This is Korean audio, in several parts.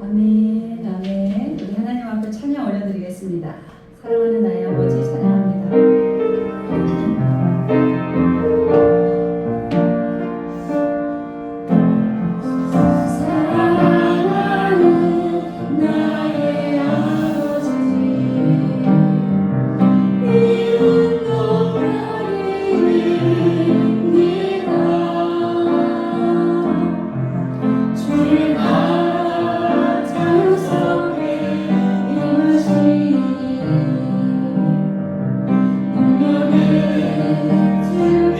아멘, 아멘. 우리 하나님 앞에 찬양 올려드리겠습니다. 사랑하는 나의 아버지 찬양합니다. To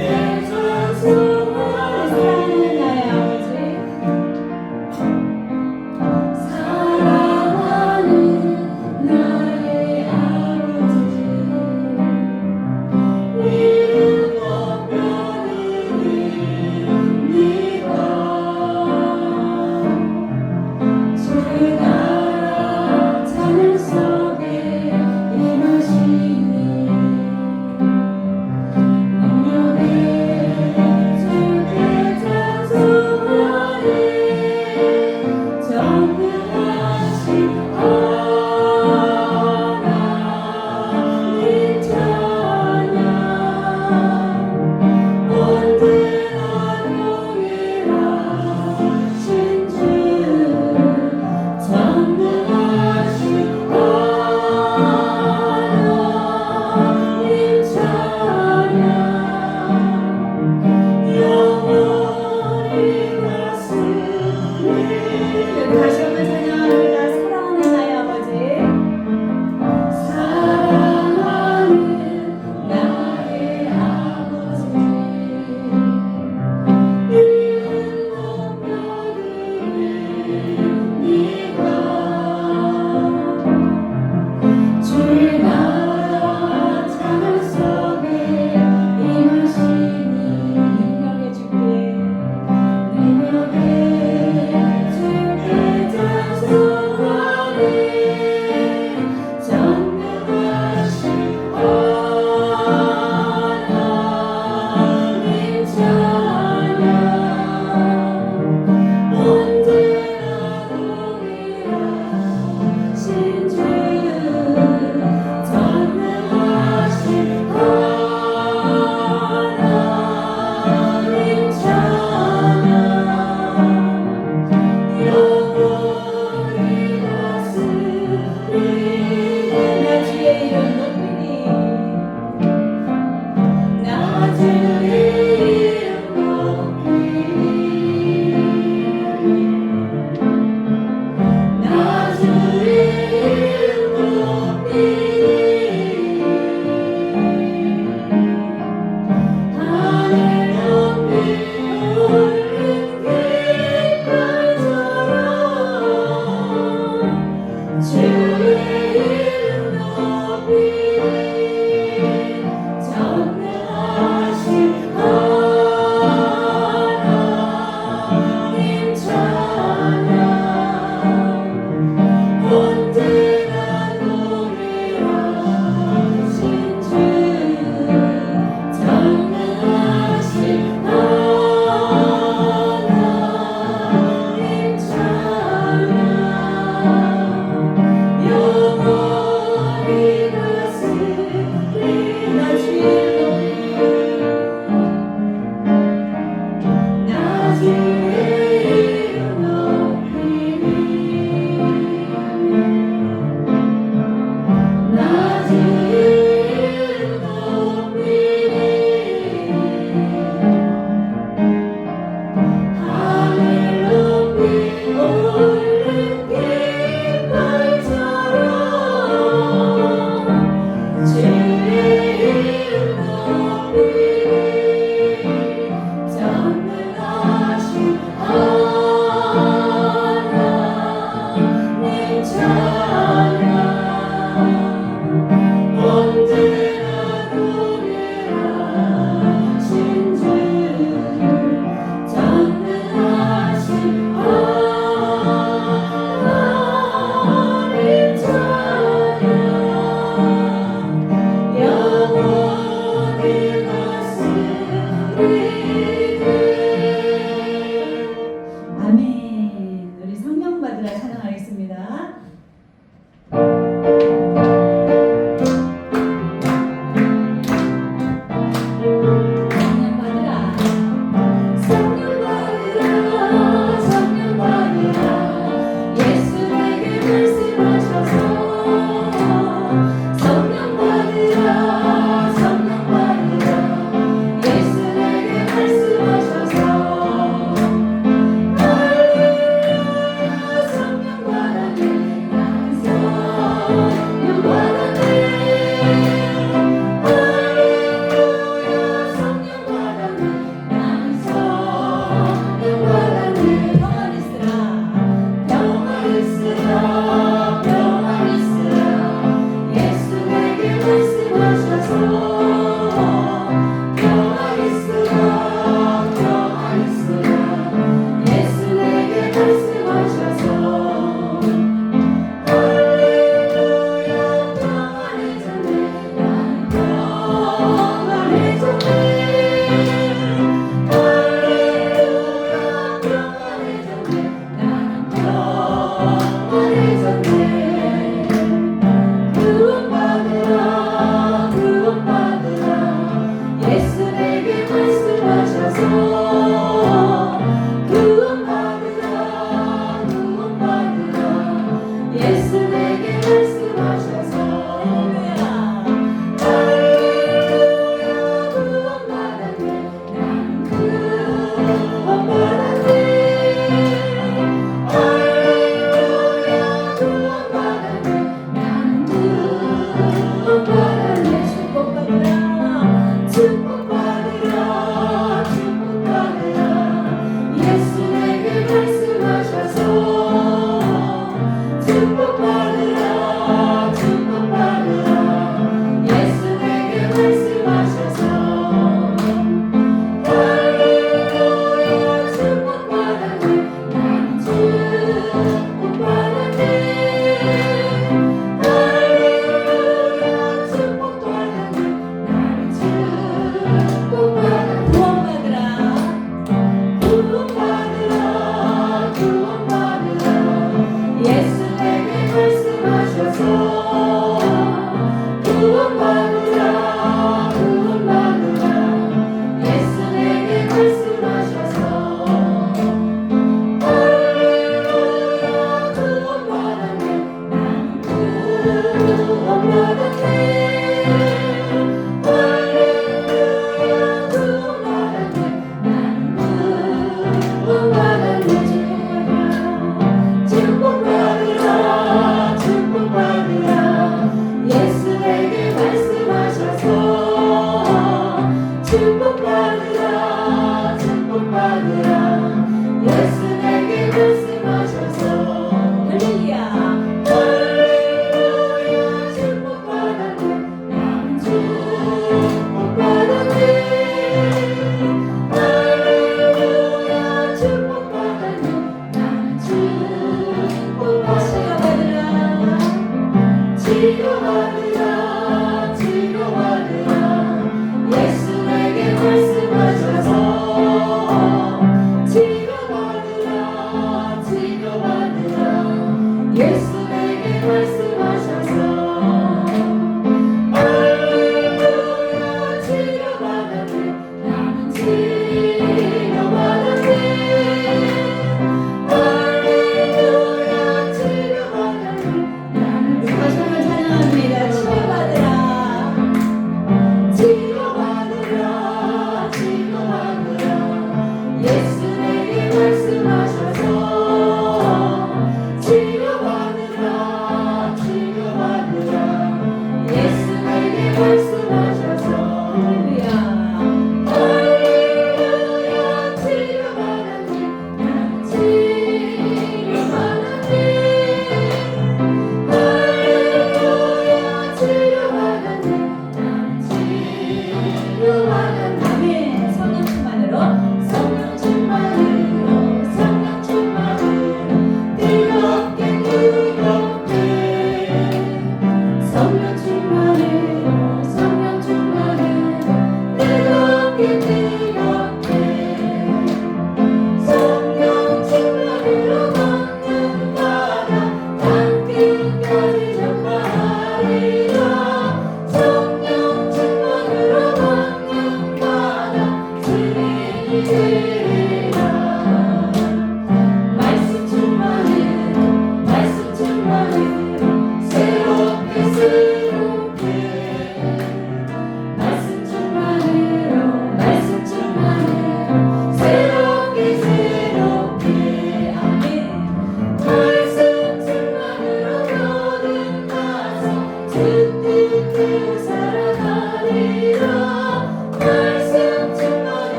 찬양하겠습니다.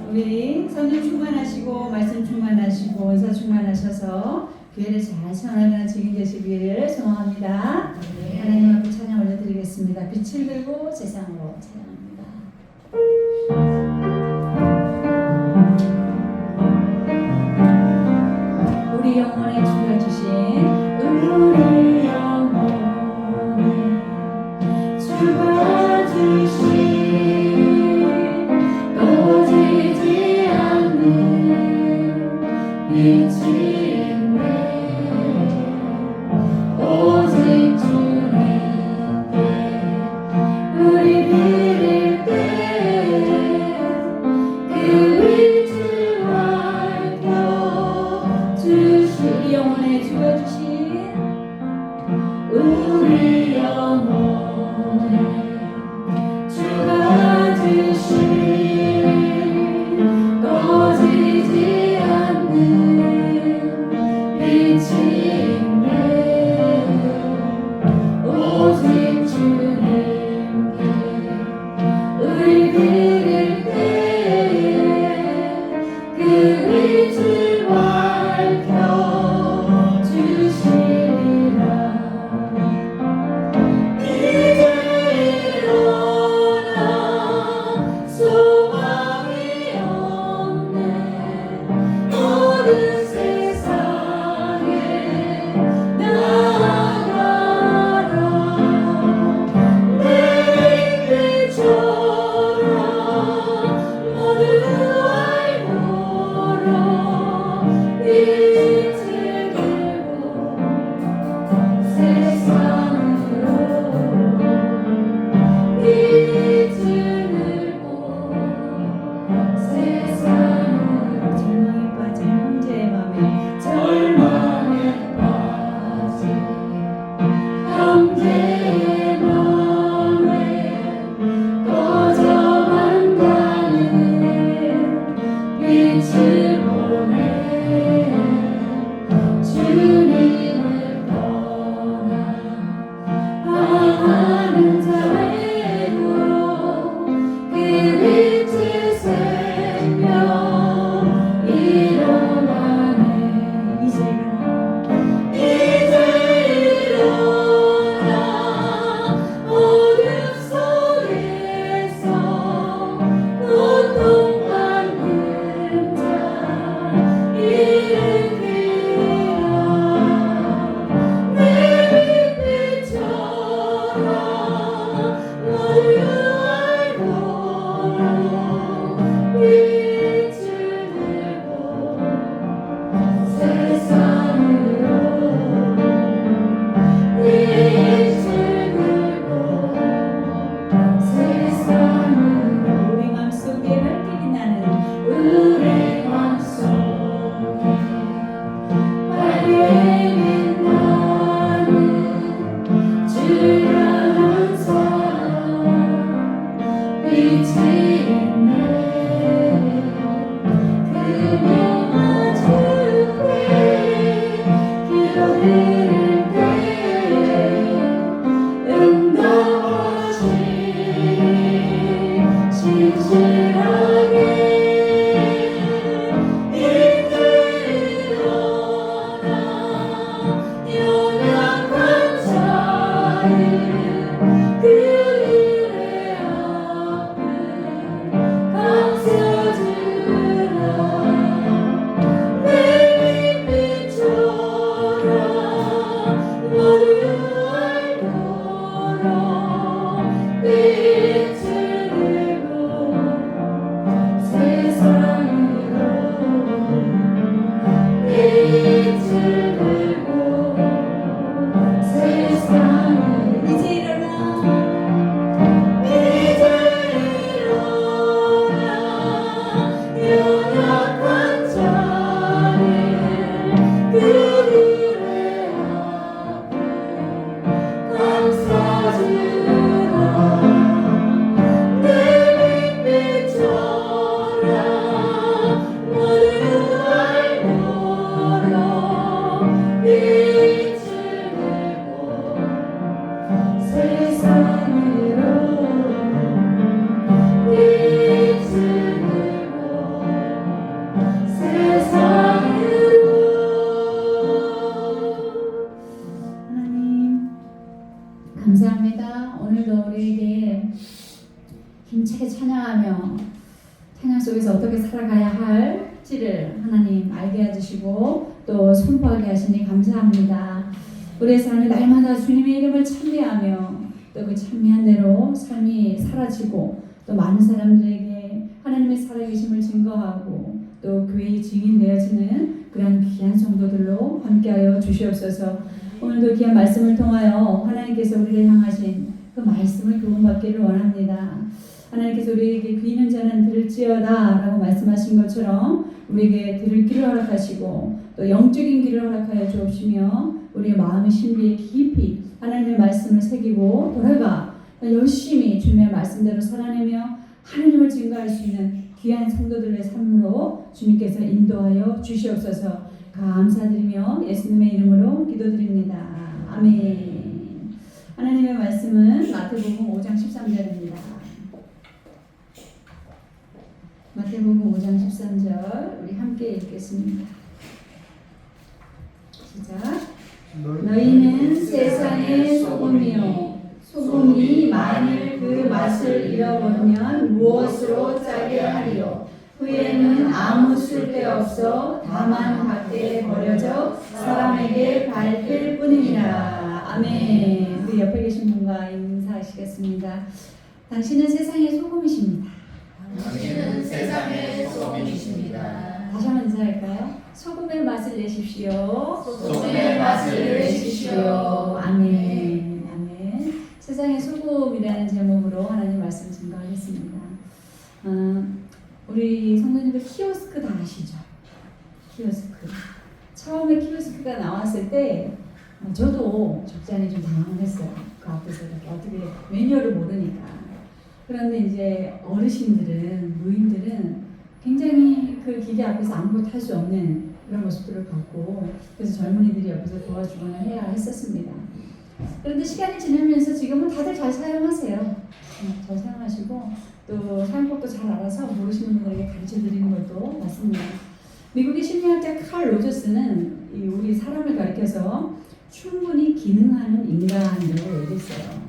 우리 성령 충만하시고 말씀 충만하시고 은사 충만하셔서 교회를 잘 세워나가는 증인 되시기를 소망합니다. 하나님 앞에 찬양 올려드리겠습니다. 빛을 들고 세상으로 찬양합니다. 우리 영혼에 주가 주신 우리 영혼에 주가 주신 꺼지지 않는 빛이 있네. 오직 주님께 우리 드릴 때 그 빛을 밝혀 주신 이 영혼에 주가 주신 우리 영혼에 주가 주신 꺼지지 않는 빛이 있네. 오직 주님께 우리 드릴 때에 그 빛을 밝혀 주시리라. 이제 일어나 소망이 없네. 모든 세상에 나아가라. 내리빛처럼 모두 알고라. 빛을 들고 세상으로 빛을 들고 세상으로 절망에 빠진 형제의 맘에 절망에 빠진 형제의 맘에 꺼져간다는 빛을 보내 주님을 떠나 항하는 자에게로 그 빛을 새며 일어나네. 이제 일어나 어둠 속에서 고통받는 자 일으키라. 내빛처럼 모두 알고라. 빛을 들고 세상으로 빛을 들고 세상으로 우리 맘속에 밝게 빛나는 우리 맘속에 밝게 빛나는 주량한 사랑 빛이 있네. 그 명한 주께 기도드릴 때 응답하시니 신실하게 이제 일어나 연약한 자의 그 일의 앞을 감싸주라. 내빛처럼 모두 알고라. 빛을 들고 우리에게 힘차게 찬양하며 찬양 속에서 어떻게 살아가야 할지를 하나님 알게 해주시고 또 선포하게 하시니 감사합니다. 우리의 삶이 날마다 주님의 이름을 찬미하며 또 그 찬미한 대로 삶이 사라지고 또 많은 사람들에게 하나님의 살아계심을 증거하고 또 교회의 증인되어지는 그런 귀한 성도들로 함께하여 주시옵소서. 오늘도 귀한 말씀을 통하여 하나님께서 우리를 향하신 그 말씀을 교훈받기를 원합니다. 하나님께서 우리에게 귀는 자는 들을지어다 라고 말씀하신 것처럼 우리에게 들을 길을 허락하시고 또 영적인 길을 허락하여 주옵시며 우리의 마음의 신비에 깊이 하나님의 말씀을 새기고 돌아가 열심히 주님의 말씀대로 살아내며 하나님을 증거할 수 있는 귀한 성도들의 삶으로 주님께서 인도하여 주시옵소서. 감사드리며 예수님의 이름으로 기도드립니다. 아멘. 하나님의 말씀은 마태복음 5장 13절입니다. 마태복음 5장 13절 우리 함께 읽겠습니다. 시작. 너희는 세상의 소금이요 소금이 만일 그 맛을 잃어버리면 무엇으로 짜게 하리요 후에는 아무 쓸데없어 다만 밖에 버려져 사람에게 밟힐 뿐이니라. 아멘. 우리 옆에 계신 분과 인사하시겠습니다. 당신은 세상의 소금이십니다. 당신은 세상의 소금이십니다. 다시 한번 인사할까요? 소금의 맛을 내십시오. 소금의 맛을 내십시오. 아멘. 아멘. 세상의 소금이라는 제목으로 하나님 말씀 증거하겠습니다. 우리 성도님들 키오스크 다 아시죠? 키오스크. 처음에 키오스크가 나왔을 때 저도 적잖이 좀 당황했어요. 그 앞에서 이렇게 어떻게 매뉴얼을 모르니까. 그런데 이제 어르신들은 노인들은 굉장히 그 기계 앞에서 아무것도 할 수 없는 그런 모습들을 봤고 그래서 젊은이들이 옆에서 도와주거나 해야 했었습니다. 그런데 시간이 지나면서 지금은 다들 잘 사용하세요. 잘 사용하시고 또 사용법도 잘 알아서 모르시는 분들에게 가르쳐드리는 것도 맞습니다. 미국의 심리학자 칼 로저스는 우리 사람을 가리켜서 충분히 기능하는 인간이라고 얘기했어요.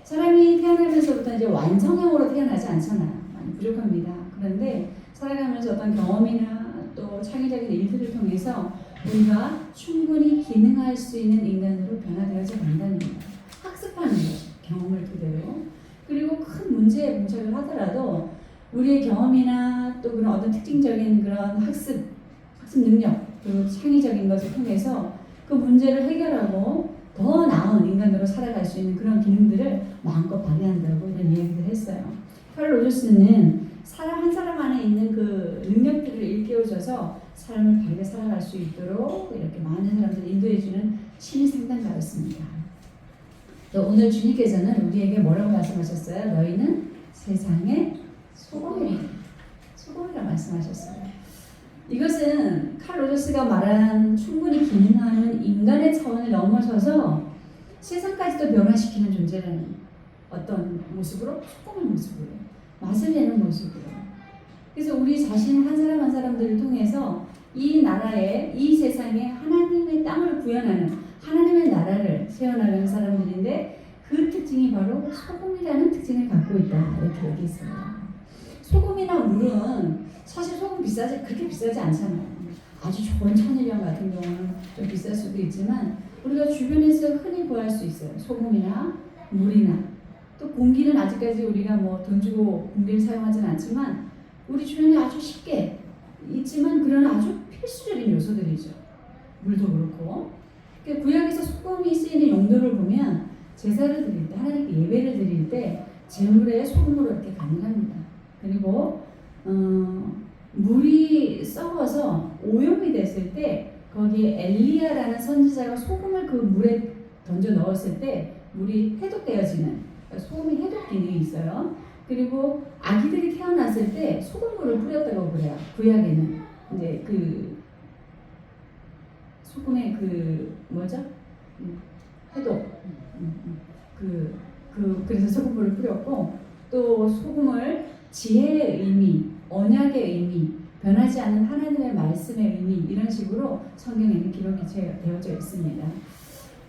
사람이 태어나면서부터 이제 완성형으로 태어나지 않잖아요. 많이 부족합니다. 그런데 살아가면서 어떤 경험이나 또 창의적인 일들을 통해서 우리가 충분히 기능할 수 있는 인간으로 변화되어져 간다는 거예요. 학습하는 거죠. 경험을 그대로. 그리고 큰 문제에 봉착을 하더라도 우리의 경험이나 또 그런 어떤 특징적인 그런 학습 능력 그리고 창의적인 것을 통해서 그 문제를 해결하고 더 나은 인간으로 살아갈 수 있는 그런 기능들을 마음껏 발휘한다고 이런 이야기를 했어요. 칼 로저스는 사람 한 사람 안에 있는 그 능력들을 일깨워줘서 삶을 바르게 살아갈 수 있도록 이렇게 많은 사람들을 인도해주는 신의 상담가였습니다. 오늘 주님께서는 우리에게 뭐라고 말씀하셨어요? 너희는 세상의 소금이라 말씀하셨어요. 이것은 칼 로저스가 말한 충분히 기능하는 인간의 차원을 넘어서서 세상까지도 변화시키는 존재라는 어떤 모습으로 소금의 모습으로 맛을 내는 모습으로 그래서 우리 자신 한 사람 한 사람들을 통해서 이 나라에 이 세상에 하나님의 땅을 구현하는 하나님의 나라를 세워나가는 사람들인데 그 특징이 바로 소금이라는 특징을 갖고 있다 이렇게 얘기했습니다. 소금이나 물은 사실 소금 그렇게 비싸지 않잖아요. 아주 좋은 천일염 같은 경우는 좀 비쌀 수도 있지만 우리가 주변에서 흔히 구할 수 있어요. 소금이나 물이나 또 공기는 아직까지 우리가 뭐 돈 주고 공기를 사용하지는 않지만 우리 주변에 아주 쉽게 있지만 그런 아주 필수적인 요소들이죠. 물도 그렇고 구약에서 소금이 쓰이는 용도를 보면 제사를 드릴 때 하나님께 예배를 드릴 때 제물에 소금으로 이렇게 가능합니다. 그리고 물이 썩어서 오염이 됐을 때 거기에 엘리야라는 선지자가 소금을 그 물에 던져 넣었을 때 물이 해독되어지는 소금이 해독 기능이 있어요. 그리고 아기들이 태어났을 때 소금물을 뿌렸다고 그래요. 구약에는 이제 그 소금의 그 뭐죠? 해독 그래서 소금물을 뿌렸고 또 소금을 지혜의 의미, 언약의 의미, 변하지 않는 하나님의 말씀의 의미 이런 식으로 성경에는 기록이 되어져 있습니다.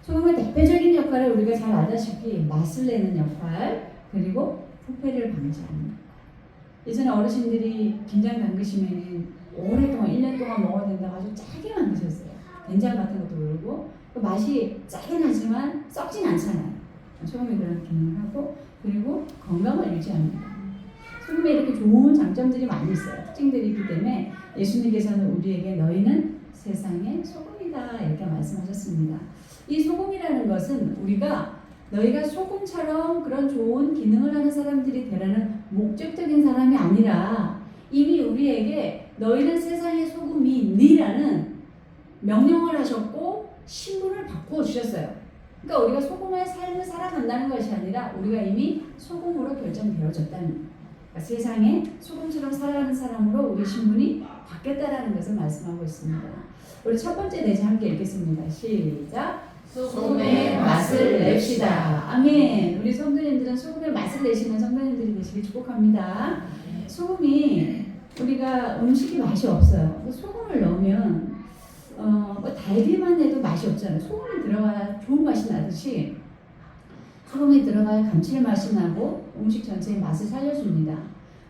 소금의 대표적인 역할을 우리가 잘 알다시피 맛을 내는 역할, 그리고 부패를 방지하는 역할. 예전에 어르신들이 김장 담그시면 오랫동안 1년 동안 먹어야 된다고 아주 짜게 만드셨어요. 된장 같은 것도 그러고 그 맛이 짜게 나지만 썩진 않잖아요. 소금이 그런 기능을 하고, 그리고 건강을 유지합니다. 소금에 이렇게 좋은 장점들이 많이 있어요. 특징들이 있기 때문에 예수님께서는 우리에게 너희는 세상의 소금이다 이렇게 말씀하셨습니다. 이 소금이라는 것은 우리가 너희가 소금처럼 그런 좋은 기능을 하는 사람들이 되라는 목적적인 사람이 아니라 이미 우리에게 너희는 세상의 소금이니라는 명령을 하셨고 신분을 바꾸어 주셨어요. 그러니까 우리가 소금의 삶을 살아간다는 것이 아니라 우리가 이미 소금으로 결정되어졌다는 거예요. 그러니까 세상에 소금처럼 살아가는 사람으로 우리 신분이 바뀌었다라는 것을 말씀하고 있습니다. 우리 첫 번째 내용 함께 읽겠습니다. 시작. 소금의 맛을 냅시다. 아멘. 우리 성도님들은 소금의 맛을 내시는 성도님들이 되시길 축복합니다. 소금이 우리가 음식이 맛이 없어요. 소금을 넣으면 뭐 달기만 해도 맛이 없잖아요. 소금이 들어가야 좋은 맛이 나듯이 소금이 들어가야 감칠맛이 나고 음식 전체의 맛을 살려줍니다.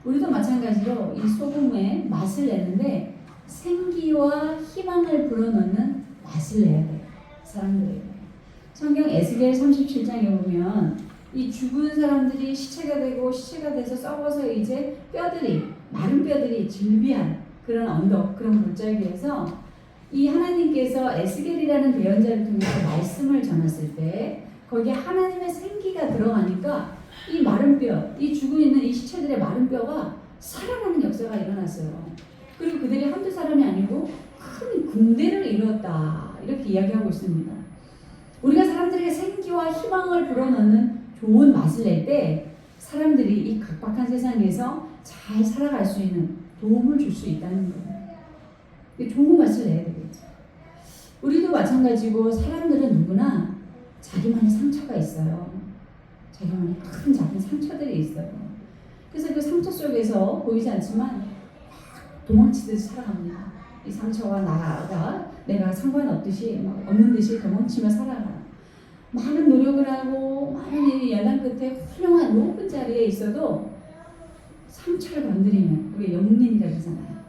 우리도 마찬가지로 이 소금의 맛을 내는데 생기와 희망을 불어넣는 맛을 내야 돼요. 사람들에게. 성경 에스겔 37장에 보면 이 죽은 사람들이 시체가 되고 시체가 돼서 썩어서 이제 뼈들이 마른 뼈들이 질비한 그런 언덕 그런 골짜기에서 이 하나님께서 에스겔이라는 대언자를 통해서 말씀을 전했을 때 거기에 하나님의 생기가 들어가니까 이 마른 뼈, 이 죽어 있는 이 시체들의 마른 뼈가 살아나는 역사가 일어났어요. 그리고 그들이 한두 사람이 아니고 큰 군대를 이루었다 이렇게 이야기하고 있습니다. 우리가 사람들에게 생기와 희망을 불어넣는 좋은 맛을 낼 때 사람들이 이 각박한 세상에서 잘 살아갈 수 있는 도움을 줄 수 있다는 거예요. 좋은 맛을 내야 되겠죠. 우리도 마찬가지고 사람들은 누구나 자기만의 상처가 있어요. 자기만의 큰 작은 상처들이 있어요. 그래서 그 상처 속에서 보이지 않지만 도망치듯이 살아갑니다. 이 상처와 나가 내가 상관없듯이 막 없는 듯이 도망치며 살아가. 많은 노력을 하고 많은 연단 끝에 훌륭한 높은 자리에 있어도 상처를 건드리면 우리 영린이라고 하잖아요.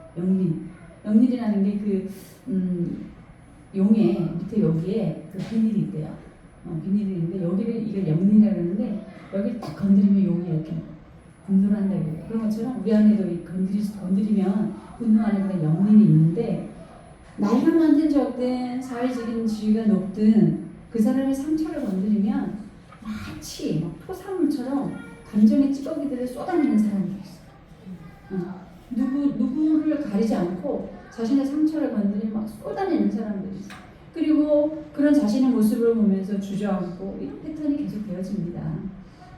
영린이라는 게 용의 밑에 여기에 그 비닐이 있대요. 비닐이 있는데 여기를 이걸 영린이라고 하는데 여기를 딱 건드리면 용이 이렇게 분노한다고. 그런 것처럼 우리 안에도 건드리면 분노하는 그런 영린이 있는데 나이가 많든 적든 사회적인 지위가 높든 그 사람의 상처를 건드리면 마치 막 토사물처럼 감정의 찌꺼기들을 쏟아내는 사람들이 있어요. 누구를 가리지 않고 자신의 상처를 건드리면 막 쏟아내는 사람들이 있어요. 그리고 그런 자신의 모습을 보면서 주저앉고 이런 패턴이 계속 되어집니다.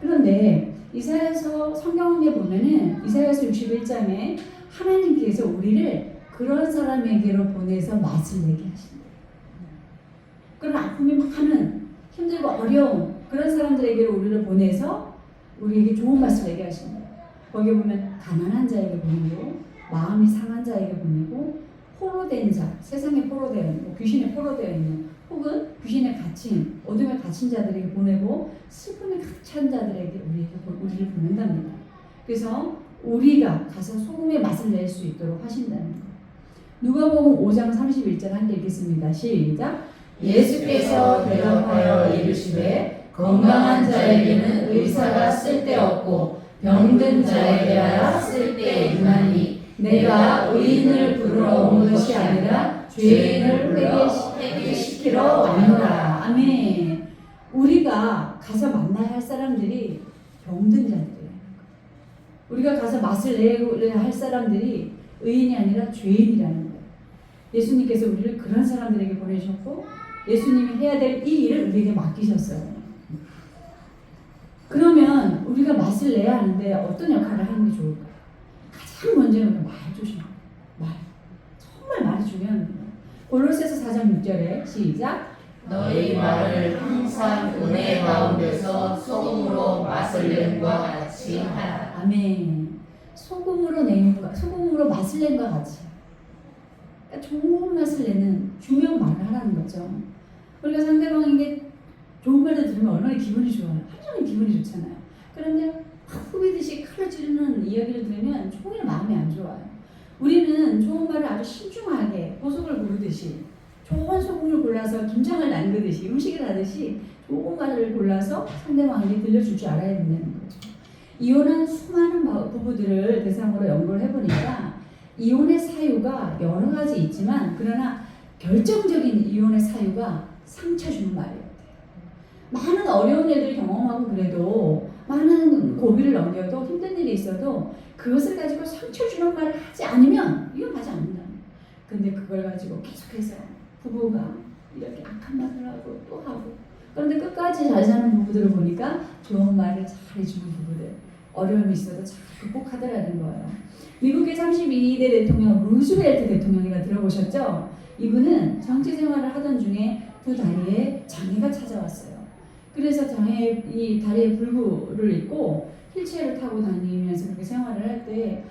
그런데 이사야서 성경에 보면은 이사야서 61장에 하나님께서 우리를 그런 사람에게로 보내서 맛을 내게 하신다. 그런 아픔이 많은 힘들고 어려운 그런 사람들에게 우리를 보내서 우리에게 좋은 맛을 내게 하신다. 거기 보면 가난한 자에게 보내고 마음이 상한 자에게 보내고 포로된 자, 세상에 포로되어 있는 귀신에 포로되어 있는 혹은 귀신에 갇힌 어둠에 갇힌 자들에게 보내고 슬픔에 갇힌 자들에게 우리를 보낸답니다. 그래서 우리가 가서 소금의 맛을 낼 수 있도록 하신다는 것. 누가복음 5장 31절 함께 읽겠습니다. 시작. 예수께서 대답하여 이르시되 건강한 자에게는 의사가 쓸데없고 병든 자에게야 쓸데있나니 내가 의인을 부르러 온 것이 아니라 죄인을 회개시키러 왔노라. 아멘. 우리가 가서 만나야 할 사람들이 병든 자들이에요. 우리가 가서 맛을 내야 할 사람들이 의인이 아니라 죄인이라는 거예요. 예수님께서 우리를 그런 사람들에게 보내셨고 예수님이 해야 될 이 일을 우리에게 맡기셨어요. 그러면 우리가 맛을 내야 하는데 어떤 역할을 하는 게 좋을까요? 가장 먼저는 말 조심. 말. 정말 말이 중요합니다. 골로새서 4장 6절에 시작. 너희 말을 항상 은혜 가운데서 소금으로 맛을 낸과 같이 하라. 아멘. 소금으로 맛을 낸과 같이. 그러니까 좋은 맛을 내는 중요한 말을 하라는 거죠. 우리가 상대방에게 좋은 말도 들으면 얼마나 기분이 좋아요. 하루 종일 기분이 좋잖아요. 그런데 팍 후비듯이 칼을 찌르는 이야기를 들으면 종일 마음이 안 좋아요. 우리는 좋은 말을 아주 신중하게 보석을 고르듯이 좋은 소금을 골라서 김장을 담그듯이 음식을 하듯이 좋은 말을 골라서 상대방에게 들려줄 줄 알아야 된다는 거죠. 이혼한 수많은 부부들을 대상으로 연구를 해보니까 이혼의 사유가 여러 가지 있지만 그러나 결정적인 이혼의 사유가 상처 주는 말이에요. 많은 어려운 일들을 경험하고 그래도 많은 고비를 넘겨도 힘든 일이 있어도 그것을 가지고 상처 주는 말을 하지 않으면 이혼하지 않는다. 근데 그걸 가지고 계속해서 부부가 이렇게 악한 말을 하고 또 하고 그런데 끝까지 잘 사는 부부들을 보니까 좋은 말을 잘 해주는 부부들 어려움이 있어도 잘 극복하더라는 거예요. 미국의 32대 대통령 루즈벨트 대통령이라 들어보셨죠? 이분은 정치 생활을 하던 중에 두 다리에 장애가 찾아왔어요. 그래서 이 다리에 불구를 입고 휠체어를 타고 다니면서 그렇게 생활을 할 때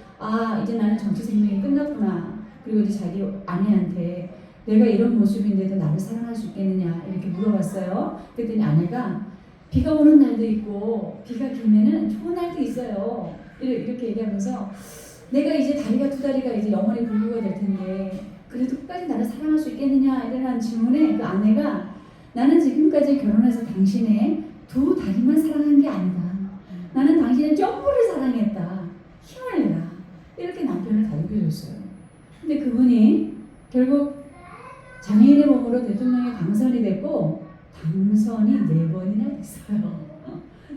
이제 나는 정치 생명이 끝났구나. 그리고 이제 자기 아내한테 내가 이런 모습인데도 나를 사랑할 수 있겠느냐 이렇게 물어봤어요. 그랬더니 아내가 비가 오는 날도 있고 비가 길면은 좋은 날도 있어요. 이렇게 얘기하면서 내가 이제 두 다리가 이제 영원히 불구가 될 텐데 그래도 끝까지 나를 사랑할 수 있겠느냐 이런 질문에 그 아내가 나는 지금까지 결혼해서 당신의 두 다리만 사랑한 게 아니다. 나는 당신의 전부를 사랑했다. 힘을 내라. 이렇게 남편을 다독여줬어요. 근데 그분이 결국 장애인의 몸으로 대통령에 당선이 됐고 당선이 4번이나 됐어요.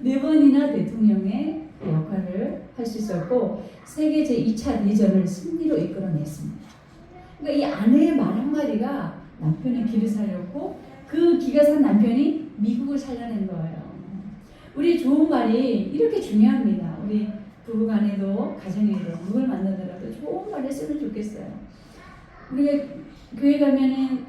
4번이나 대통령의 역할을 할 수 있었고 세계 제2차 대전을 승리로 이끌어냈습니다. 그러니까 이 아내의 말 한마디가 남편의 길을 살렸고 그 기가 산 남편이 미국을 살려낸 거예요. 우리 좋은 말이 이렇게 중요합니다. 우리 부부간에도 가정에도 누굴 만나더라도 좋은 말을 쓰면 좋겠어요. 우리가 교회 가면은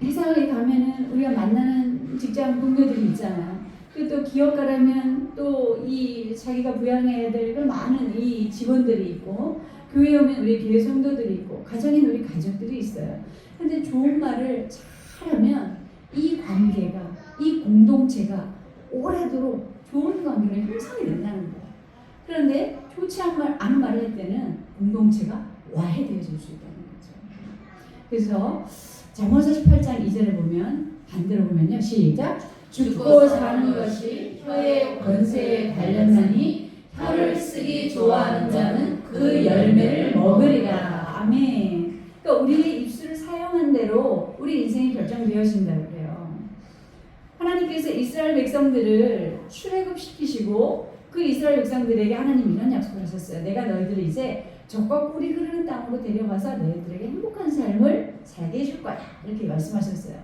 회사에 가면은 우리가 만나는 직장 동료들이 있잖아요. 그리고 또 기업 가려면 또 이 자기가 부양해야 될 그 많은 이 직원들이 있고 교회에 오면 우리 교회 성도들이 있고 가정에는 우리 가족들이 있어요. 근데 좋은 말을 잘하면 이 관계가 이 공동체가 오래도록 좋은 관계를 형성이 된다는 거예요. 그런데 좋지 않은 말을 할 때는 공동체가 와해되어질 수 있다는 거죠. 그래서 잠언서 18장 2절을 보면 반대로 보면요. 시작. 죽고 사는 것이 혀의 권세에 달렸나니 혀를 쓰기 좋아하는 자는 그 열매를 먹으리라. 아멘. 그러니까 우리의 입술을 사용한 대로 우리 인생이 결정되어진다고 그래요. 하나님께서 이스라엘 백성들을 출애굽시키시고 그 이스라엘 백성들에게 하나님 이런 약속을 하셨어요. 내가 너희들을 이제 적과 꿀이 흐르는 땅으로 데려가서 너희들에게 행복한 삶을 살게 해줄 거야. 이렇게 말씀하셨어요.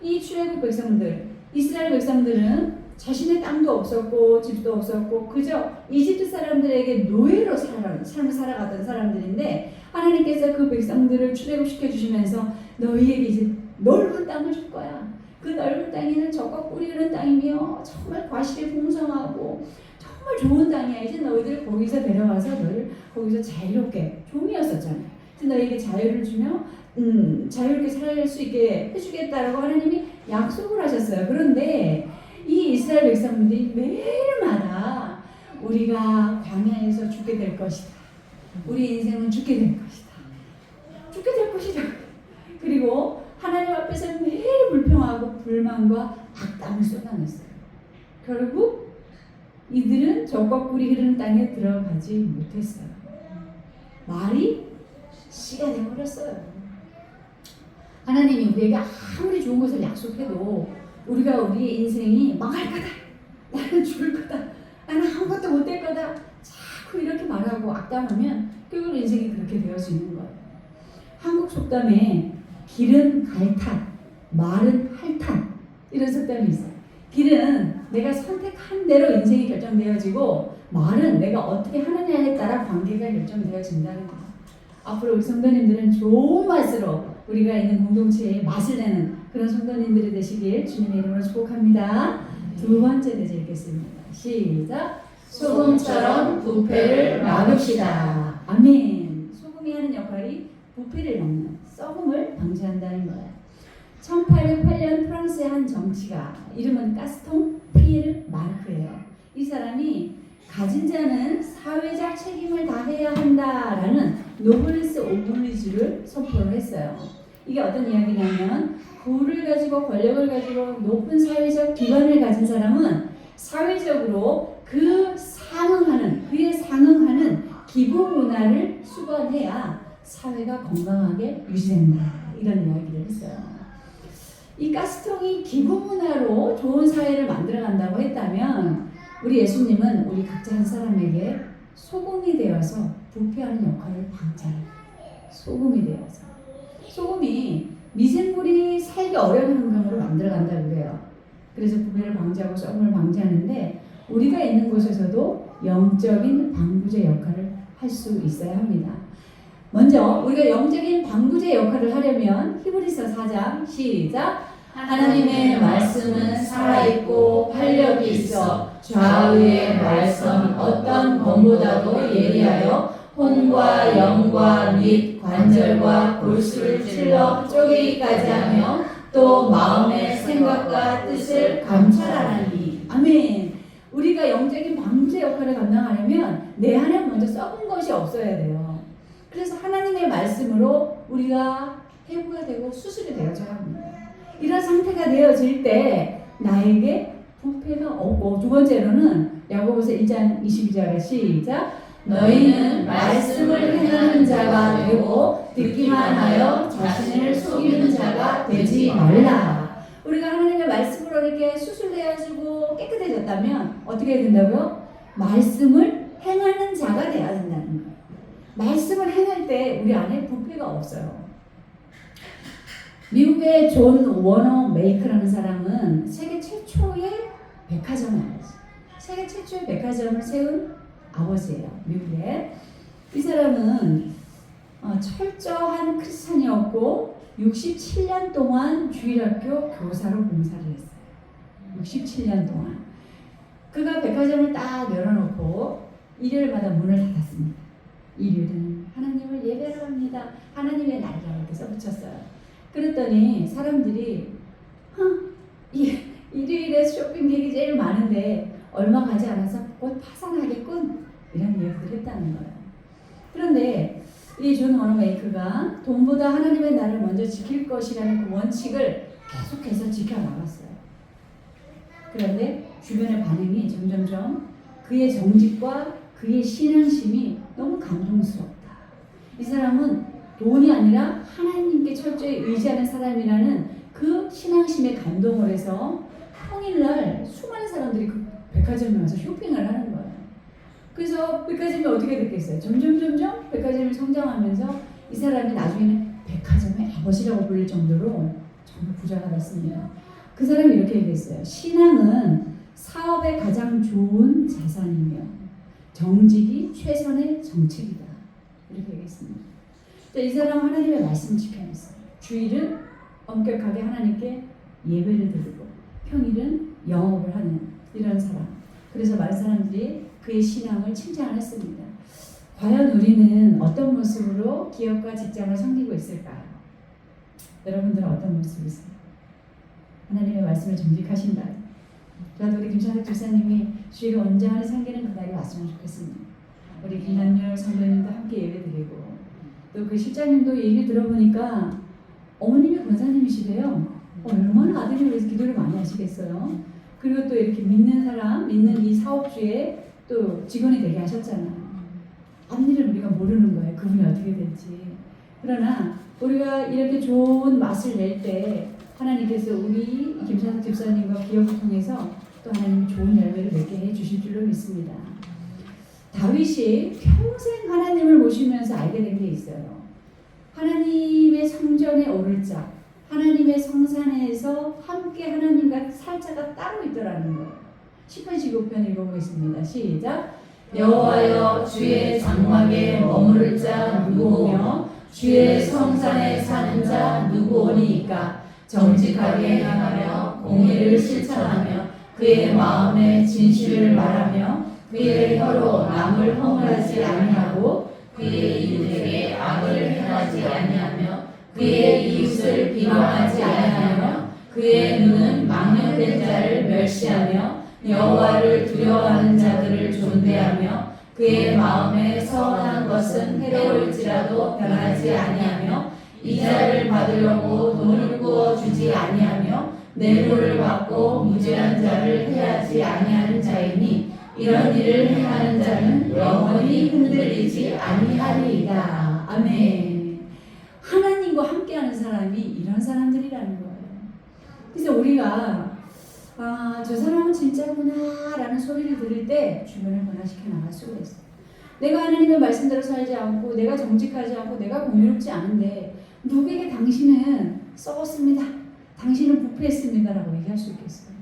이 출애굽 백성들, 이스라엘 백성들은 자신의 땅도 없었고 집도 없었고 그저 이집트 사람들에게 노예로 삶을 살아가던 사람들인데 하나님께서 그 백성들을 출애굽시켜 주시면서 너희에게 이제 넓은 땅을 줄 거야. 그 넓은 땅에는 적과 꿀이 흐르는 땅이며 정말 과실이 풍성하고 정말 좋은 땅이야. 이제 너희들 거기서 데려가서 너희를 거기서 자유롭게 종이었었잖아요. 그래서 너희에게 자유를 주며 자유롭게 살 수 있게 해주겠다라고 하나님이 약속을 하셨어요. 그런데 이 이스라엘 백성들이 매일마다 우리가 광야에서 죽게 될 것이다. 우리 인생은 죽게 될 것이다. 죽게 될 것이다. 그리고 하나님 앞에서 매일 불평하고 불만과 악담을 쏟아냈어요. 결국 이들은 적과 꿀이 흐르는 땅에 들어가지 못했어요. 말이 씨가 되어버렸어요. 하나님이 우리에게 아무리 좋은 것을 약속해도 우리가 우리의 인생이 망할 거다. 나는 죽을 거다. 나는 아무것도 못 될 거다. 자꾸 이렇게 말하고 악담하면 결국 인생이 그렇게 되어지는 거예요. 한국 속담에 길은 갈탄, 말은 할탄 이런 속담이 있어요. 길은 내가 선택한 대로 인생이 결정되어지고 말은 내가 어떻게 하느냐에 따라 관계가 결정되어진다는 거예요. 앞으로 우리 성도님들은 좋은 맛으로 우리가 있는 공동체에 맛을 내는 그런 성도님들이 되시길 주님의 이름으로 축복합니다. 두 번째 대제 읽겠습니다. 시작. 소금처럼 부패를 막읍시다. 아멘. 소금이 하는 역할이 부패를 막는 썩음을 방지한다는 거예요. 1808년 프랑스의 한 정치가 이름은 가스통 피에르 마르크예요. 이 사람이 가진 자는 사회적 책임을 다해야 한다라는 노블리스 오블리주를 선포를 했어요. 이게 어떤 이야기냐면 부를 가지고 권력을 가지고 높은 사회적 기반을 가진 사람은 사회적으로 그에 상응하는 기부 문화를 수반해야 사회가 건강하게 유지된다. 이런 이야기를 했어요. 이 가스통이 기부 문화로 좋은 사회를 만들어간다고 했다면 우리 예수님은 우리 각자 한 사람에게 소금이 되어서 부패하는 역할을 방치해요. 소금이 되어서. 소금이 미생물이 살기 어려운 환경으로 만들어간다고 그래요. 그래서 부패를 방지하고 썩음을 방지하는데 우리가 있는 곳에서도 영적인 방부제 역할을 할 수 있어야 합니다. 먼저 우리가 영적인 방부제 역할을 하려면 히브리서 4장 시작. 하나님의 말씀은 살아있고 활력이 있어 좌우의 말씀 어떤 검보다도 예리하여 혼과 영과 및 관절과 골수를 찔러 쪼개기까지 하며 또 마음의 생각과 뜻을 감찰하나니. 아멘. 우리가 영적인 방부제 역할을 감당하려면 내 안에 먼저 썩은 것이 없어야 돼요. 그래서 하나님의 말씀으로 우리가 회부가 되고 수술이 되어져야 합니다. 이런 상태가 되어질 때 나에게 부패가 없고, 두 번째로는 야고보서 1장 22절에 시작. 너희는 말씀을 행하는 자가 되고 듣기만 하여 자신을 속이는 자가 되지 말라. 우리가 하나님의 말씀으로 이렇게 수술되어지고 깨끗해졌다면 어떻게 해야 된다고요? 말씀을 행하는 자가 되어야 된다는 거예요. 말씀을 행할 때 우리 안에 부패가 없어요. 미국의 존 워너 메이크라는 사람은 세계 최초의 백화점을 알았어요. 세계 최초의 백화점을 세운 아버지예요. 미국에. 이 사람은 철저한 크리스찬이었고 67년 동안 주일학교 교사로 봉사를 했어요. 67년 동안. 그가 백화점을 딱 열어놓고 일요일마다 문을 닫았습니다. 일요일은 하나님을 예배를 합니다. 하나님의 날이라고 이렇게 써붙였어요. 그랬더니 사람들이 일요일에 쇼핑객이 제일 많은데 얼마 가지 않아서 곧 파산하겠군 이런 이야기를 했다는 거예요. 그런데 이 존 워너메이크가 돈보다 하나님의 나를 먼저 지킬 것이라는 그 원칙을 계속해서 지켜나갔어요. 그런데 주변의 반응이 점점점 그의 정직과 그의 신앙심이 너무 감동스럽다. 이 사람은 돈이 아니라 하나님께 철저히 의지하는 사람이라는 그 신앙심에 감동을 해서 평일날 수많은 사람들이 그 백화점에 와서 쇼핑을 하는 거예요. 그래서 백화점이 어떻게 됐겠어요? 점점 백화점이 성장하면서 이 사람이 나중에는 백화점의 아버지라고 불릴 정도로 정말 부자가 됐습니다. 그 사람이 이렇게 얘기했어요. 신앙은 사업의 가장 좋은 자산이며 정직이 최선의 정책이다. 이렇게 얘기했습니다. 이 사람은 하나님의 말씀을 지켜냈어요. 주일은 엄격하게 하나님께 예배를 드리고 평일은 영업을 하는 이런 사람. 그래서 많은 사람들이 그의 신앙을 칭찬을 했습니다. 과연 우리는 어떤 모습으로 기업과 직장을 섬기고 있을까요? 여러분들은 어떤 모습이세요? 하나님의 말씀을 정직하신다요. 저도 우리 김찬혁 집사님이 주일을 온전히 섬기는 그날이 왔으면 좋겠습니다. 우리 김남열 선배님도 함께 예배드리고 또 그 실장님도 얘기 들어보니까 어머님이 권사님이시래요. 얼마나 아들을 위해서 기도를 많이 하시겠어요. 그리고 또 이렇게 믿는 사람, 믿는 이 사업주에 또 직원이 되게 하셨잖아요. 앞일을 우리가 모르는 거예요. 그분이 어떻게 될지. 그러나 우리가 이렇게 좋은 맛을 낼 때 하나님께서 우리 김찬혁 집사님과 기업을 통해서 또 하나님이 좋은 열매를 맺게 해주실 줄로 믿습니다. 다윗이 평생 하나님을 모시면서 알게 된 게 있어요. 하나님의 성전에 오를 자, 하나님의 성산에서 함께 하나님과 살 자가 따로 있더라는 거예요. 10편 15편 읽어보겠습니다. 시작. 여호와여 주의 장막에 머무를 자 누구며 주의 성산에 사는 자 누구오니이까. 정직하게 행하며 공의를 실천하며 그의 마음에 진실을 말하며 그의 혀로 남을 허물하지 아니하고 그의 이웃에게 악을 행하지 아니하며 그의 이웃을 비방하지 아니하며 그의 눈은 망령된 자를 멸시하며 여호와를 두려워하는 자들을 존대하며 그의 마음에 선한 것은 해로울지라도 변하지 아니하며 이자를 받으려고 돈을 구워 주지 아니하며 뇌물을 받고 무죄한 자를 해하지 아니하는 자이니 이런 일을 행하는 자는 영원히 흔들리지 아니하리이다. 아멘. 하나님과 함께하는 사람이 이런 사람들이라는 거예요. 그래서 우리가 저 사람은 진짜구나 라는 소리를 들을 때 주변을 변화시켜 나갈 수가 있어요. 내가 하나님의 말씀대로 살지 않고 내가 정직하지 않고 내가 공의롭지 않은데 누구에게 당신은 썩었습니다, 당신은 부패했습니다 라고 얘기할 수 있겠어요.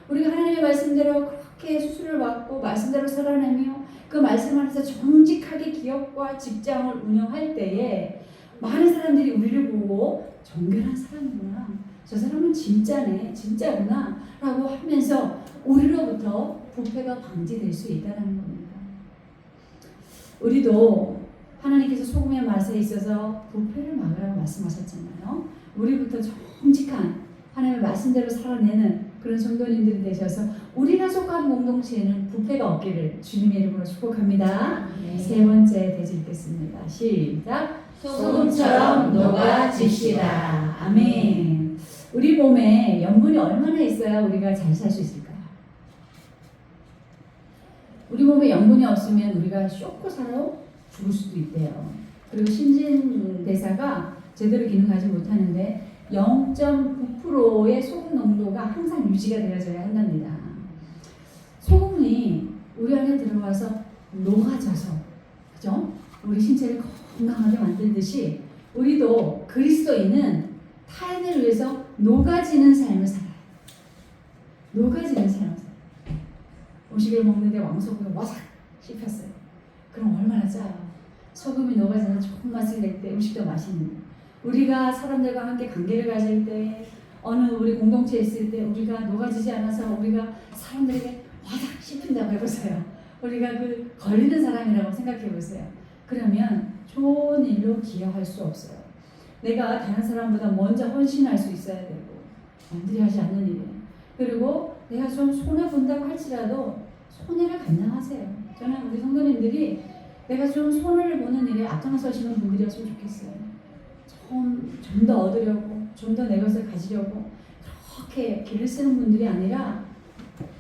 우리가 하나님의 말씀대로 그렇게 수술을 받고 말씀대로 살아내며 그 말씀 안에서 정직하게 기업과 직장을 운영할 때에 많은 사람들이 우리를 보고 정결한 사람이구나, 저 사람은 진짜네, 진짜구나 라고 하면서 우리로부터 부패가 방지될 수 있다는 겁니다. 우리도 하나님께서 소금의 맛에 있어서 부패를 막으라고 말씀하셨잖아요. 우리부터 정직한 하나님의 말씀대로 살아내는 그런 성도님들이 되셔서 우리가 속한 공동체에는 부패가 없기를 주님의 이름으로 축복합니다. 네. 세 번째 대지 읽겠습니다. 시작. 소금처럼 녹아집시다. 아멘. 우리 몸에 염분이 얼마나 있어야 우리가 잘 살 수 있을까요? 우리 몸에 염분이 없으면 우리가 쇼크사로 죽을 수도 있대요. 그리고 신진대사가 제대로 기능하지 못하는데 0.9%의 소금 농도가 항상 유지가 되어져야 한답니다. 소금이 우리 안에 들어와서 녹아져서, 그죠? 우리 신체를 건강하게 만들듯이 우리도 그리스도인은 타인을 위해서 녹아지는 삶을 살아요. 녹아지는 삶을 살아요. 음식을 먹는데 왕소금이 와삭 씹혔어요. 그럼 얼마나 짜요? 소금이 녹아져서 좋은 맛을 낼 때 음식도 맛있는 거예요. 우리가 사람들과 함께 관계를 가질 때, 어느 우리 공동체에 있을 때 우리가 녹아지지 않아서 우리가 사람들에게 와삭 씹힌다고 해보세요. 우리가 그 걸리는 사람이라고 생각해보세요. 그러면 좋은 일로 기여할 수 없어요. 내가 다른 사람보다 먼저 헌신할 수 있어야 되고, 남들이 하지 않는 일이에요. 그리고 내가 좀 손해본다고 할지라도 손해를 감당하세요. 저는 우리 성도님들이 내가 좀 손해를 보는 일에 앞장서시는 분들이었으면 좋겠어요. 좀 더 얻으려고, 좀 더 내 것을 가지려고 그렇게 길을 쓰는 분들이 아니라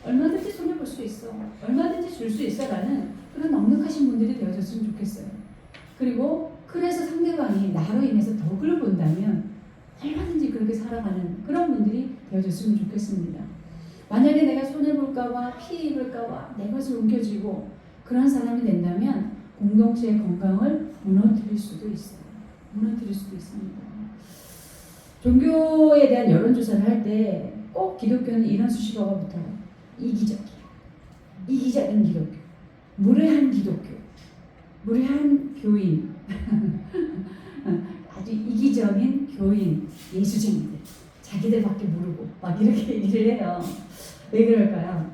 얼마든지 손해볼 수 있어, 얼마든지 줄 수 있어 라는 그런 넉넉하신 분들이 되어줬으면 좋겠어요. 그리고 그래서 상대방이 나로 인해서 덕을 본다면 얼마든지 그렇게 살아가는 그런 분들이 되어줬으면 좋겠습니다. 만약에 내가 손해볼까봐, 피해 입을까봐 내 것을 움켜쥐고 그런 사람이 된다면 공동체의 건강을 무너뜨릴 수도 있어요. 무너뜨릴 수도 있습니다. 종교에 대한 여론조사를 할 때 꼭 기독교는 이런 수식어가 붙어요. 이기적이야. 이기적인 기독교. 무례한 기독교. 무례한 교인. 아주 이기적인 교인, 예수쟁이들. 자기들밖에 모르고 막 이렇게 얘기를 해요. 왜 그럴까요?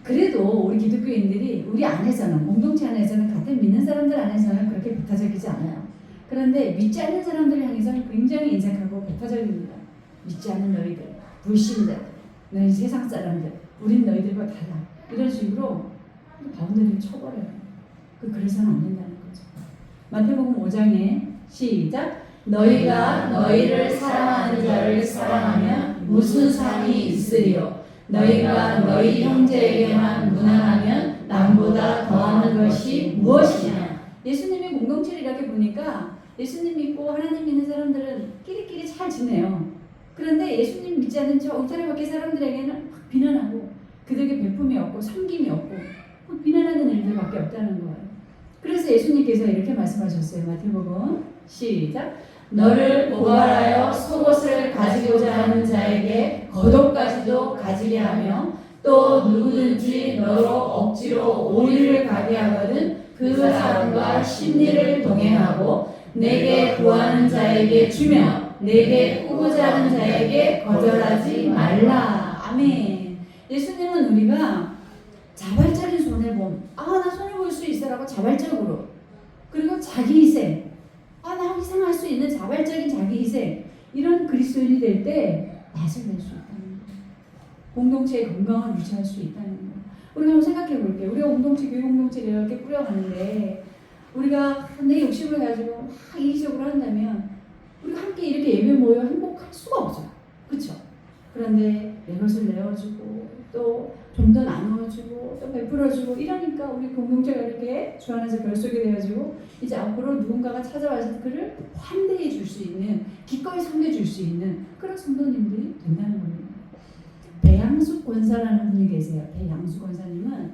그래도 우리 기독교인들이 우리 안에서는, 공동체 안에서는, 같은 믿는 사람들 안에서는 그렇게 배타적이지 않아요. 그런데 믿지 않는 사람들 향해서는 굉장히 인색하고 배타적입니다. 믿지 않는 너희들, 불신자들, 너희 세상 사람들, 우린 너희들과 달라. 이런 식으로 바운더리를 쳐버려요. 그래서는 안 된다는 거죠. 마태복음 5장에 시작. 너희가 너희를 사랑하는 자를 사랑하면 무슨 상이 있으리요? 너희가 너희 형제에게만 무난하면 남보다 더하는 것이 무엇이냐? 예수님이 공동체를 이렇게 보니까 예수님 믿고 하나님 믿는 사람들은 끼리끼리 잘 지내요. 그런데 예수님 믿지 않는 저 울타리 밖에 사람들에게는 막 비난하고 그들에게 베품이 없고 섬김이 없고 막 비난하는 일들밖에 없다는 거예요. 그래서 예수님께서 이렇게 말씀하셨어요. 마태복음 시작. 너를 고발하여 속옷을 가지고자 하는 자에게 겉옷까지도 가지게 하며 또 누구든지 너로 억지로 오리를 가게 하거든 그 사람과 심리를 동행하고 내게 구하는 자에게 주며 내게 꾸고자 하는 자에게 거절하지 말라. 아멘. 예수님은 우리가 자발적인 손해봄, 나 손해볼 수 있어라고 자발적으로, 그리고 자기 희생, 나 희생할 수 있는 자발적인 자기 희생, 이런 그리스도인이 될 때 맛을 낼 수 있다는 거예요. 공동체의 건강을 유지할 수 있다는 거예요. 우리가 한번 생각해 볼게요. 우리가 공동체, 교육 공동체를 이렇게 꾸려가는데 우리가 내 욕심을 가지고 막 이기적으로 한다면 우리가 함께 이렇게 예배 모여 행복할 수가 없어요. 그렇죠? 그런데 내 것을 내어주고 또 좀 더 나누어주고 또 베풀어주고 이러니까 우리 공동체가 이렇게 주 안에서 결속이 되어지고 이제 앞으로 누군가가 찾아와서 그를 환대해 줄 수 있는, 기꺼이 섬겨줄 수 있는 그런 성도님들이 된다는 겁니다. 배양숙 권사라는 분이 계세요. 배양숙 권사님은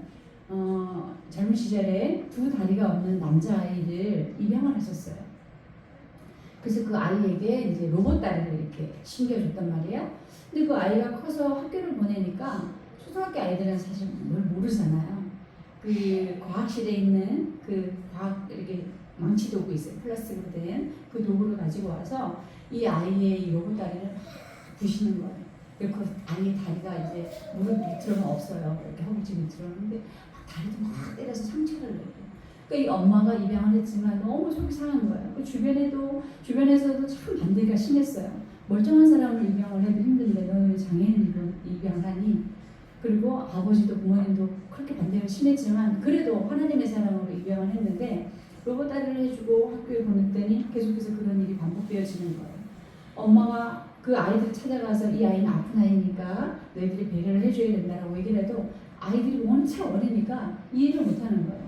젊은 시절에 두 다리가 없는 남자아이를 입양을 하셨어요. 그래서 그 아이에게 이제 로봇 다리를 이렇게 신겨줬단 말이에요. 근데 그 아이가 커서 학교를 보내니까 초등학교 아이들은 사실 뭘 모르잖아요. 그 과학실에 있는 그 과학 이렇게 망치 도구 있어요. 플라스틱으로 된 그 도구를 가지고 와서 이 아이의 이 로봇 다리를 막 부시는 거예요. 그리고 그 아이의 다리가 이제 무릎 밑으로는 없어요. 이렇게 허벅지 밑으로는. 근데 막 다리도 막 때려서 상처를 내요. 그러니까 이 엄마가 입양을 했지만 너무 속이 상한 거예요. 그 주변에서도 참 반대가 심했어요. 멀쩡한 사람을 입양을 해도 힘든데 너는 왜 장애인을 입양을 하니? 그리고 아버지도 부모님도 그렇게 반대가 심했지만 그래도 하나님의 사람으로 입양을 했는데 로봇 다리를 해주고 학교에 보냈더니 계속해서 그런 일이 반복되어지는 거예요. 엄마가 그 아이들 찾아가서 이 아이는 아픈 아이니까 너희들이 배려를 해줘야 된다라고 얘기를 해도 아이들이 원체 어리니까 이해를 못하는 거예요.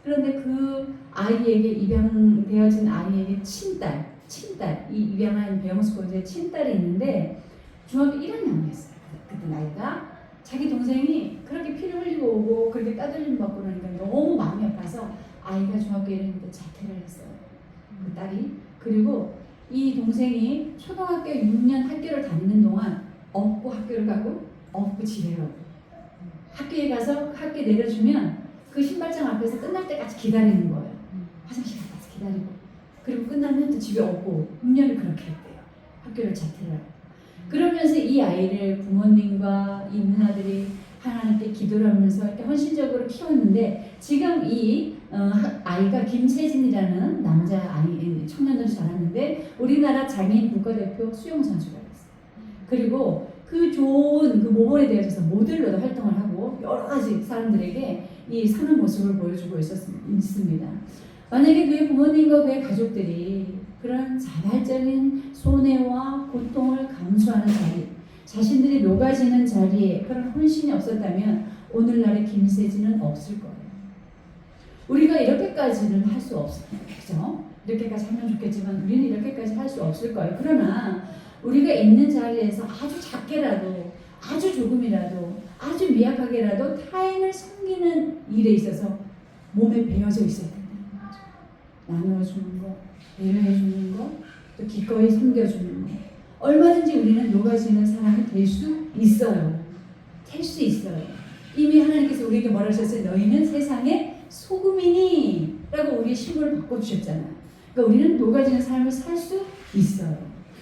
그런데 그 아이에게 입양되어진 아이에게 친딸, 이 입양한 배영수 권사의 친딸이 있는데 중학교 1학년이었어요. 그때 나이가. 자기 동생이 그렇게 피를 흘리고 오고 그렇게 따돌림 받고 그러니까 너무 마음이 아파서 아이가 중학교 1학년 때 자퇴를 했어요. 그 딸이. 그리고 이 동생이 초등학교 6년 학교를 다니는 동안 업고 학교를 가고 업고 집에 가고 학교에 가서 학교에 내려주면 그 신발장 앞에서 끝날 때까지 기다리는 거예요. 화장실 가서 기다리고 그리고 끝나면 또 집에 업고 6년을 그렇게 했대요. 학교를 자퇴를 하고. 그러면서 이 아이를 부모님과 이 누나들이 하나님께 기도를 하면서 이렇게 헌신적으로 키웠는데 지금 이 아이가 김세진이라는 남자 아이 청년으로 자랐는데 우리나라 장애인 국가대표 수영선수가 됐어요. 그리고 그 좋은 그 모범에 대해서 모델로도 활동을 하고 여러 가지 사람들에게 이 사는 모습을 보여주고 있습니다. 만약에 그의 부모님과 그의 가족들이 그런 자발적인 손해와 고통을 감수하는 자리, 자신들이 녹아지는 자리에 그런 헌신이 없었다면 오늘날의 김세진은 없을 거예요. 우리가 이렇게까지는 할 수 없어요. 그죠? 이렇게까지 하면 좋겠지만 우리는 이렇게까지 할 수 없을 거예요. 그러나 우리가 있는 자리에서 아주 작게라도 아주 조금이라도 아주 미약하게라도 타인을 섬기는 일에 있어서 몸에 배어져 있어야 된다는 거죠. 나누어주는 거, 배려해주는 거, 또 기꺼이 섬겨주는 거. 얼마든지 우리는 녹아지는 사람이 될 수 있어요. 될 수 있어요. 이미 하나님께서 우리에게 뭐라 하셨어요? 너희는 세상의 소금이니 라고 우리의 신분을 바꿔주셨잖아요. 그러니까 우리는 녹아지는 삶을 살 수 있어요.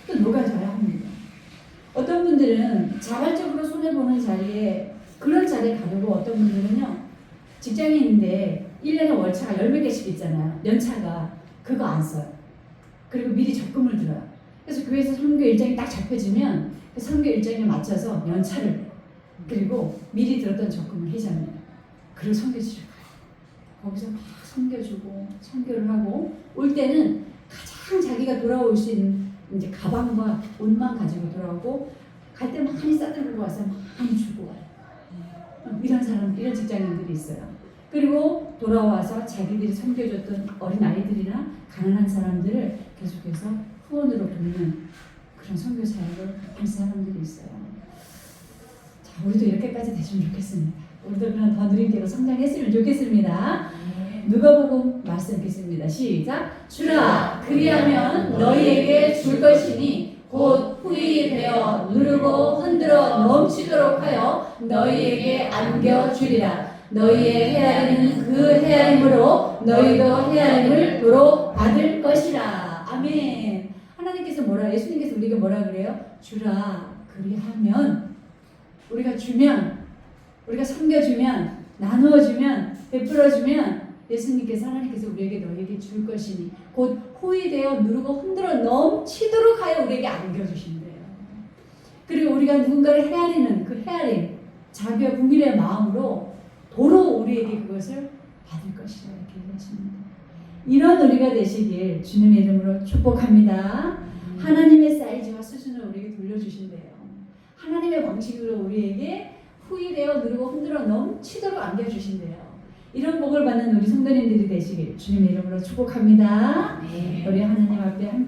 또 녹아져야 합니다. 어떤 분들은 자발적으로 손해보는 자리에 그런 자리에 가려고 어떤 분들은요 직장인인데 1년에 월차가 10몇 개씩 있잖아요. 연차가 그거 안 써요. 그리고 미리 적금을 들어요. 그래서 교회에서 선교 일정이 딱 잡혀지면 그 선교 일정에 맞춰서 연차를 내요. 그리고 미리 들었던 적금을 해지합니다. 그리고 선교지를 가요. 거기서 막 섬겨주고 선교를 하고 올 때는 가장 자기가 돌아올 수 있는 이제 가방과 옷만 가지고 돌아오고 갈 때 많이 싸들고 와서 많이 주고 와요. 이런 사람, 이런 직장인들이 있어요. 그리고 돌아와서 자기들이 섬겨줬던 어린 아이들이나 가난한 사람들을 계속해서 후원으로 돕는 그런 선교 사역을 한 사람들이 있어요. 자, 우리도 이렇게까지 됐으면 좋겠습니다. 우리도 그런 더 누린 대로 성장했으면 좋겠습니다. 누가복음 말씀 읽겠습니다. 시작. 주라 그리하면 너희에게 줄 것이니 곧 후히 베어 누르고 흔들어 넘치도록 하여 너희에게 안겨주리라. 너희의 헤아림은 그 헤아림으로 너희도 헤아림을 도로 받을 것이라. 아멘. 하나님께서 예수님께서 우리에게 뭐라 그래요? 주라 그리하면 우리가 주면 우리가 섬겨주면 나누어주면 베풀어주면 예수님께서 하나님께서 우리에게 너희에게 줄 것이니 곧 후히 되어 누르고 흔들어 넘치도록 하여 우리에게 안겨주신대요. 그리고 우리가 누군가를 헤아리는 그 헤아림, 자기와 국민의 마음으로 도로 우리에게 그것을 받을 것이라 이렇게 얘기하십니다. 이런 우리가 되시길 주님의 이름으로 축복합니다. 하나님의 사이즈와 수준을 우리에게 돌려주신대요. 하나님의 방식으로 우리에게 후일되어 누르고 흔들어 넘치도록 안겨주신대요. 이런 복을 받는 우리 성도님들이 되시길 주님의 이름으로 축복합니다. 우리 하나님 앞에 함께